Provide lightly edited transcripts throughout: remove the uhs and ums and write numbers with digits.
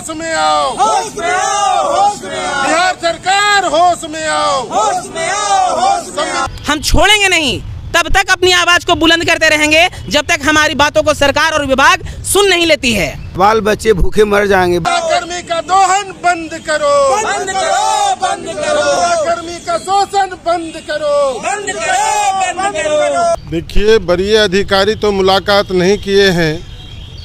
होश में आओ, होश में आओ, होश में आओ। बिहार सरकार होश में आओ, होश में आओ, होश में आओ। हम छोड़ेंगे नहीं, तब तक अपनी आवाज को बुलंद करते रहेंगे जब तक हमारी बातों को सरकार और विभाग सुन नहीं लेती है। बाल बच्चे भूखे मर जाएंगे। कर्मी का दोहन बंद करो, बंद करो, बंद करो। कर्मी का शोषण बंद करो, बंद करो, बंद करो। देखिए, वरीय अधिकारी तो मुलाकात नहीं किए हैं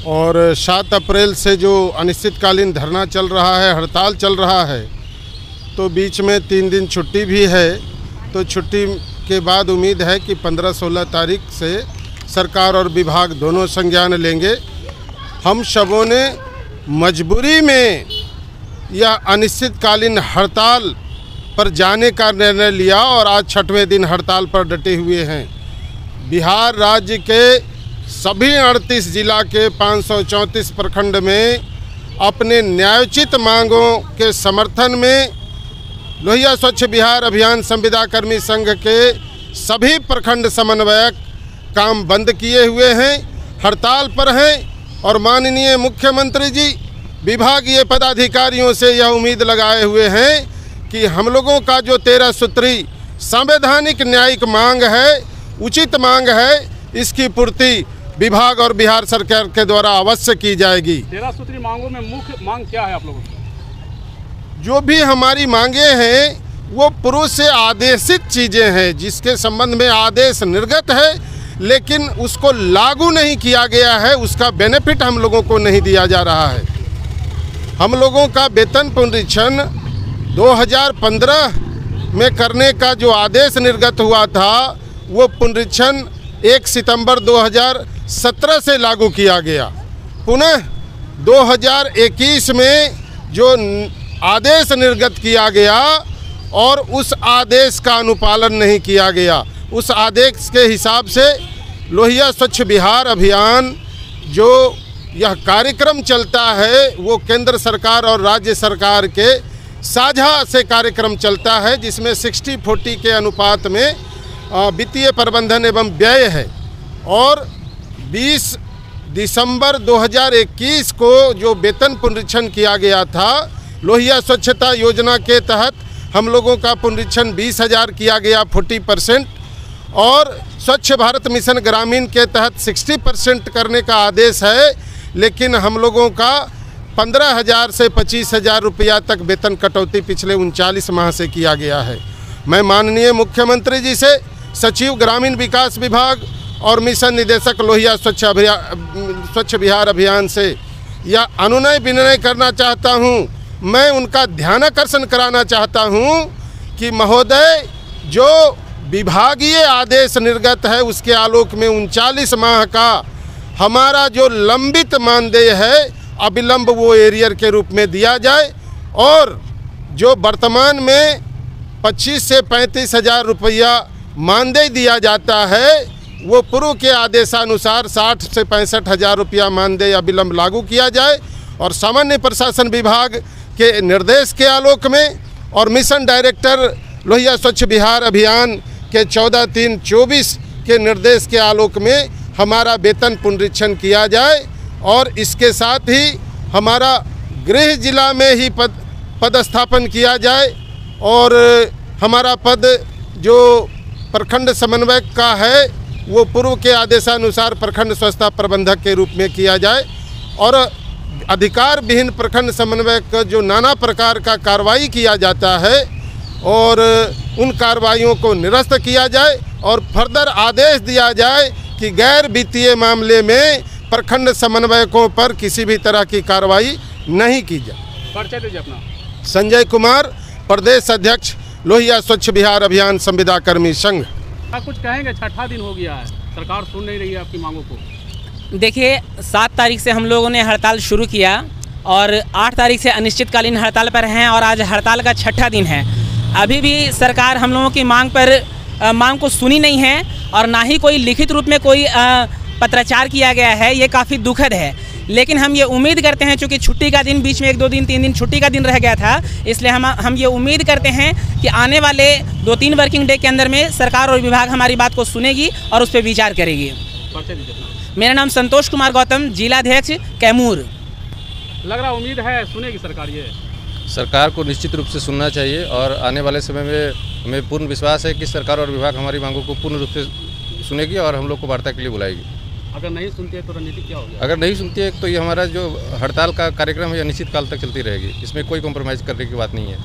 और 7 अप्रैल से जो अनिश्चितकालीन धरना चल रहा है, हड़ताल चल रहा है, तो बीच में 3 दिन छुट्टी भी है। तो छुट्टी के बाद उम्मीद है कि 15-16 तारीख से सरकार और विभाग दोनों संज्ञान लेंगे। हम सबों ने मजबूरी में यह अनिश्चितकालीन हड़ताल पर जाने का निर्णय लिया और आज 6वें दिन हड़ताल पर डटे हुए हैं। बिहार राज्य के सभी 38 जिला के 534 प्रखंड में अपने न्यायोचित मांगों के समर्थन में लोहिया स्वच्छ बिहार अभियान संविदा कर्मी संघ के सभी प्रखंड समन्वयक काम बंद किए हुए हैं, हड़ताल पर हैं और माननीय मुख्यमंत्री जी विभागीय पदाधिकारियों से यह उम्मीद लगाए हुए हैं कि हम लोगों का जो 13 सूत्री संवैधानिक न्यायिक मांग है, उचित मांग है, इसकी पूर्ति विभाग और बिहार सरकार के द्वारा अवश्य की जाएगी। 13 सूत्री मांगों में मुख्य मांग क्या है आप लोगों की? जो भी हमारी मांगे हैं वो पूर्व से आदेशित चीज़ें हैं, जिसके संबंध में आदेश निर्गत है लेकिन उसको लागू नहीं किया गया है, उसका बेनिफिट हम लोगों को नहीं दिया जा रहा है। हम लोगों का वेतन पुनरीक्षण 2015 में करने का जो आदेश निर्गत हुआ था वो पुनरीक्षण 1 सितंबर 2017 से लागू किया गया। पुनः 2021 में जो आदेश निर्गत किया गया और उस आदेश का अनुपालन नहीं किया गया। उस आदेश के हिसाब से लोहिया स्वच्छ बिहार अभियान जो यह कार्यक्रम चलता है वो केंद्र सरकार और राज्य सरकार के साझा से कार्यक्रम चलता है, जिसमें 60-40 के अनुपात में वित्तीय प्रबंधन एवं व्यय है। और 20 दिसंबर 2021 को जो वेतन पुनरीक्षण किया गया था, लोहिया स्वच्छता योजना के तहत हम लोगों का पुनरीक्षण 20,000 किया गया 40%, और स्वच्छ भारत मिशन ग्रामीण के तहत 60% करने का आदेश है, लेकिन हम लोगों का 15,000 से 25,000 रुपया तक वेतन कटौती पिछले 39 माह से किया गया है। मैं माननीय मुख्यमंत्री जी से, सचिव ग्रामीण विकास विभाग और मिशन निदेशक लोहिया स्वच्छ बिहार अभियान से यह अनुनय विनय करना चाहता हूँ। मैं उनका ध्यानाकर्षण कराना चाहता हूँ कि महोदय, जो विभागीय आदेश निर्गत है उसके आलोक में 39 माह का हमारा जो लंबित मानदेय है अविलंब वो एरियर के रूप में दिया जाए, और जो वर्तमान में 25 से 35,000 रुपया मानदेय दिया जाता है वो पूर्व के आदेशानुसार 60 से 65,000 रुपया मानदेय अविलंब लागू किया जाए। और सामान्य प्रशासन विभाग के निर्देश के आलोक में और मिशन डायरेक्टर लोहिया स्वच्छ बिहार अभियान के 14/3/24 के निर्देश के आलोक में हमारा वेतन पुनरीक्षण किया जाए, और इसके साथ ही हमारा गृह जिला में ही पदस्थापन किया जाए, और हमारा पद जो प्रखंड समन्वयक का है वो पूर्व के आदेशानुसार प्रखंड स्वच्छता प्रबंधक के रूप में किया जाए, और अधिकार विहीन प्रखंड समन्वयक जो नाना प्रकार का कार्रवाई किया जाता है और उन कार्रवाइयों को निरस्त किया जाए, और फर्दर आदेश दिया जाए कि गैर वित्तीय मामले में प्रखंड समन्वयकों पर किसी भी तरह की कार्रवाई नहीं की जाए। परिचय दीजिए अपना। संजय कुमार, प्रदेश अध्यक्ष लोहिया स्वच्छ बिहार अभियान संविदा कर्मी संघ। आप कुछ कहेंगे? 6ठा दिन हो गया है, सरकार सुन नहीं रही है आपकी मांगों को। देखिए, 7 तारीख से हम लोगों ने हड़ताल शुरू किया और 8 तारीख से अनिश्चितकालीन हड़ताल पर हैं, और आज हड़ताल का 6ठा दिन है। अभी भी सरकार हम लोगों की मांग को सुनी नहीं है, और ना ही कोई लिखित रूप में कोई पत्राचार किया गया है। ये काफ़ी दुखद है, लेकिन हम ये उम्मीद करते हैं, चूँकि छुट्टी का दिन बीच में 1-2 दिन 3 दिन छुट्टी का दिन रह गया था, इसलिए हम ये उम्मीद करते हैं कि आने वाले 2-3 वर्किंग डे के अंदर में सरकार और विभाग हमारी बात को सुनेगी और उस पर विचार करेगी। मेरा नाम संतोष कुमार गौतम, जिलाध्यक्ष कैमूर। लग रहा उम्मीद है सुनेगी सरकार ये? सरकार को निश्चित रूप से सुनना चाहिए और आने वाले समय में हमें पूर्ण विश्वास है कि सरकार और विभाग हमारी मांगों को पूर्ण रूप से सुनेगी और हम लोग को वार्ता के लिए बुलाएगी। अगर नहीं सुनती है तो रणनीति क्या होगी? अगर नहीं सुनती है तो ये हमारा जो हड़ताल का कार्यक्रम है अनिश्चित काल तक चलती रहेगी। इसमें कोई कॉम्प्रोमाइज़ करने की बात नहीं है।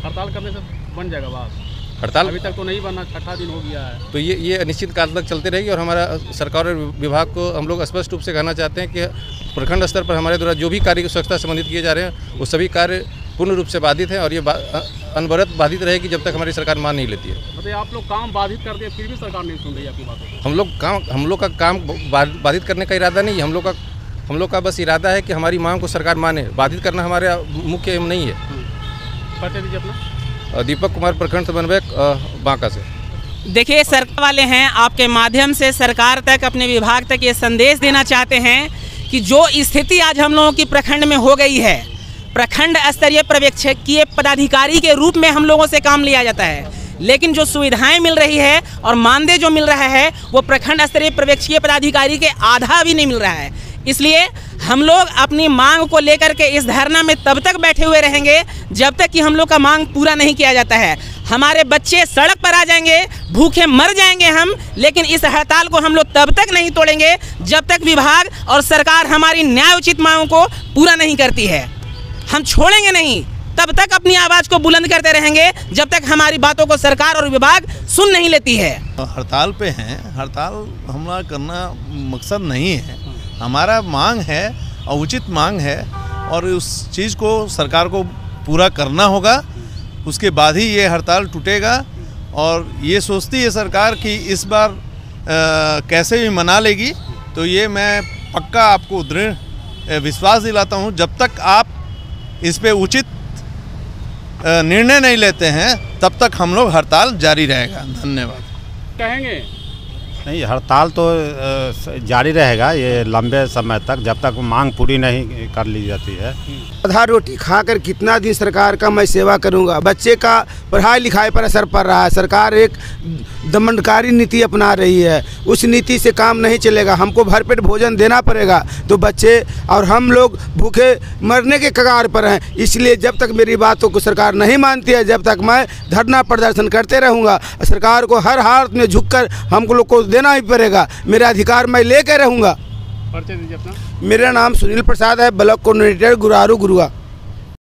हड़ताल करने से बन जाएगा बात? हड़ताल अभी तक तो नहीं बनना, छठा दिन हो गया है। तो ये अनिश्चित काल तक चलती रहेगी और हमारा सरकार और विभाग को हम लोग स्पष्ट रूप से कहना चाहते हैं कि प्रखंड स्तर पर हमारे द्वारा जो भी कार्य स्वच्छता संबंधित किए जा रहे हैं वो सभी कार्य पूर्ण रूप से बाधित हैं और ये अनवरत बाधित रहेगी जब तक हमारी सरकार मान नहीं लेती है। मतलब आप लोग काम बाधित करते हैं फिर भी सरकार नहीं सुन रही आपकी बातों को? हम लोग का काम बाधित करने का इरादा नहीं है। हम लोग का बस इरादा है कि हमारी मांग को सरकार माने। बाधित करना हमारा मुख्य एम नहीं है। परिचय दीजिए अपना। दीपक कुमार, प्रखंड समन्वयक, बांका से। देखिए, सरकार वाले हैं, आपके माध्यम से सरकार तक, अपने विभाग तक ये संदेश देना चाहते हैं कि जो स्थिति आज हम लोगों की प्रखंड में हो गई है, प्रखंड स्तरीय पर्यवेक्षकीय पदाधिकारी के रूप में हम लोगों से काम लिया जाता है, लेकिन जो सुविधाएं मिल रही है और मानदेय जो मिल रहा है वो प्रखंड स्तरीय पर्यवेक्षकीय पदाधिकारी के आधा भी नहीं मिल रहा है। इसलिए हम लोग अपनी मांग को लेकर के इस धरना में तब तक बैठे हुए रहेंगे जब तक कि हम लोग का मांग पूरा नहीं किया जाता है। हमारे बच्चे सड़क पर आ जाएंगे, भूखे मर जाएंगे हम, लेकिन इस हड़ताल को हम लोग तब तक नहीं तोड़ेंगे जब तक विभाग और सरकार हमारी न्याय उचित मांगों को पूरा नहीं करती है। हम छोड़ेंगे नहीं, तब तक अपनी आवाज़ को बुलंद करते रहेंगे जब तक हमारी बातों को सरकार और विभाग सुन नहीं लेती है। हड़ताल पे हैं, हड़ताल हमला करना मकसद नहीं है। हमारा मांग है और उचित मांग है और उस चीज़ को सरकार को पूरा करना होगा, उसके बाद ही ये हड़ताल टूटेगा। और ये सोचती है सरकार कि इस बार कैसे भी मना लेगी, तो ये मैं पक्का आपको दृढ़ विश्वास दिलाता हूँ। जब तक आप इस पे उचित निर्णय नहीं लेते हैं तब तक हम लोग हड़ताल जारी रहेगा। धन्यवाद। कहेंगे नहीं, हड़ताल तो जारी रहेगा ये लंबे समय तक, जब तक मांग पूरी नहीं कर ली जाती है। आधा रोटी खाकर कितना दिन सरकार का मैं सेवा करूंगा। बच्चे का पढ़ाई लिखाई पर असर पड़ रहा है। सरकार एक दमनकारी नीति अपना रही है, उस नीति से काम नहीं चलेगा। हमको भरपेट भोजन देना पड़ेगा, तो बच्चे और हम लोग भूखे मरने के कगार पर हैं। इसलिए जब तक मेरी बातों को सरकार नहीं मानती है, जब तक मैं धरना प्रदर्शन करते रहूँगा। सरकार को हर हालत में झुककर हम लोग को देना ही पड़ेगा। मेरा अधिकार मैं लेकर रहूँगा। परिचय दीजिए अपना। मेरा नाम सुनील प्रसाद है, ब्लॉक कोऑर्डिनेटर गुरारू गुरुआ।